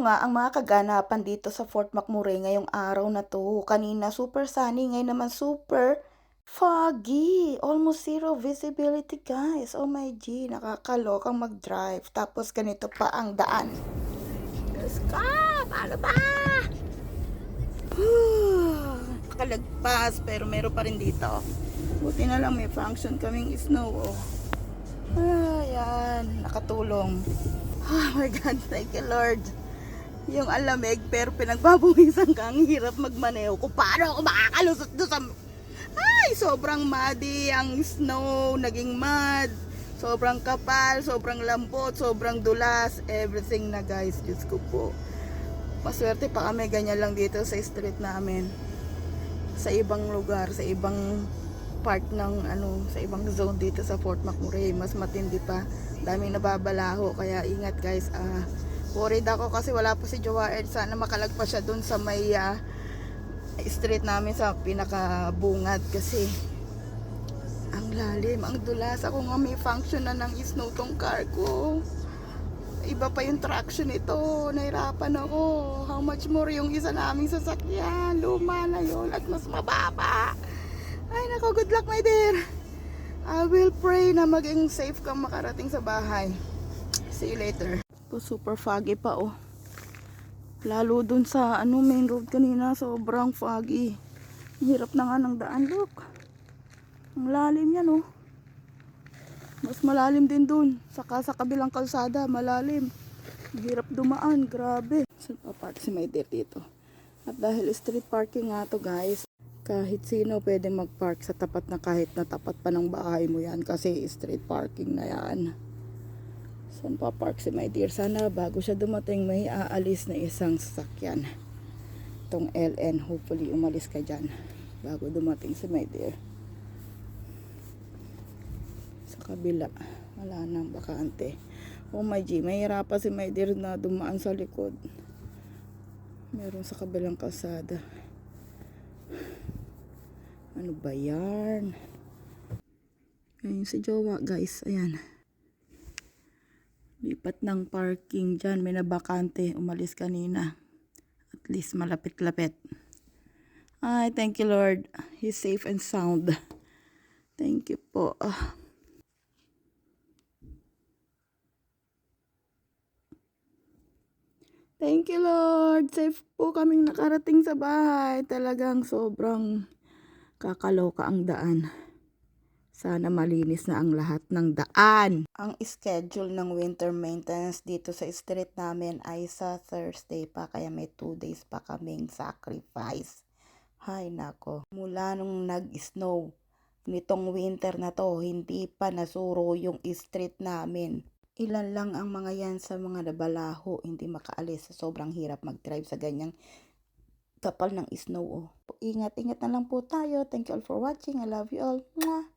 nga ang mga kaganapan dito sa Fort McMurray ngayong araw na 'to. Kanina super sunny, ngayon naman super foggy. Almost zero visibility, guys. Oh my G, nakakalokang mag-drive. Tapos ganito pa ang daan. Diyos ko, paano ba? Nakalagpas, pero meron pa rin dito. Buti na lang may function kaming snow, oh. Ayan, nakatulong. Oh my God, thank you Lord. Yung alamig pero pinagbabuhisan ka, ang hirap magmaneho. Kung paano ako makakalusot doon sa... Ay, sobrang muddy ang snow, naging mud. Sobrang kapal, sobrang lambot, sobrang dulas. Everything na, guys, Diyos ko po. Maswerte pa kami ganyan lang dito sa street namin. Sa ibang lugar, sa ibang part ng sa ibang zone dito sa Fort McMurray, mas matindi pa. Daming nababalaho, kaya ingat guys. Worried ako kasi wala pa si Joaed. Sana makalagpas siya dun sa may street namin sa pinakabungad kasi ang lalim, ang dulas. Ako nga may function na ng snow tong car ko. Iba pa yung traction nito. Nahirapan ako. How much more yung isa naming sasakyan. Luma na yun at mas mababa. Ay nako, good luck my dear. I will pray na maging safe kang makarating sa bahay. See you later. Super foggy pa, oh. Lalo dun sa main road kanina, sobrang foggy. Hirap na nga ng daan, look. Ang lalim yan, oh. Mas malalim din dun. Saka sa kabilang kalsada, malalim. Hirap dumaan, grabe. Saan pa park si my dear dito? At dahil street parking nga to, guys, kahit sino pwede mag-park sa tapat na kahit na tapat pa ng bahay mo yan kasi street parking na yan. Saan pa park si my dear? Sana bago siya dumating may aalis na isang sasakyan. Itong LN, hopefully umalis ka dyan bago dumating si my dear. Sa kabila, wala nang bakante. Oh my G, mahirapan si my dear na dumaan sa likod. Meron sa kabilang kalsada. Ano ba yan? Ayun si Jowa, guys. Ayan. Lipat ng parking dyan. May nabakante. Umalis kanina. At least malapit-lapit. Ay, thank you Lord. He's safe and sound. Thank you po. Thank you Lord. Safe po kaming nakarating sa bahay. Talagang sobrang kakaloka ang daan. Sana malinis na ang lahat ng daan. Ang schedule ng winter maintenance dito sa street namin ay sa Thursday pa. Kaya may 2 days pa kaming sacrifice. Hay nako. Mula nung nag-snow nitong winter na to, hindi pa nasuro yung street namin. Ilan lang ang mga yan sa mga nabalaho. Hindi makaalis. Sobrang hirap mag-drive sa ganyang kapal ng snow. Oh. Ingat-ingat na lang po tayo. Thank you all for watching. I love you all. Mwah!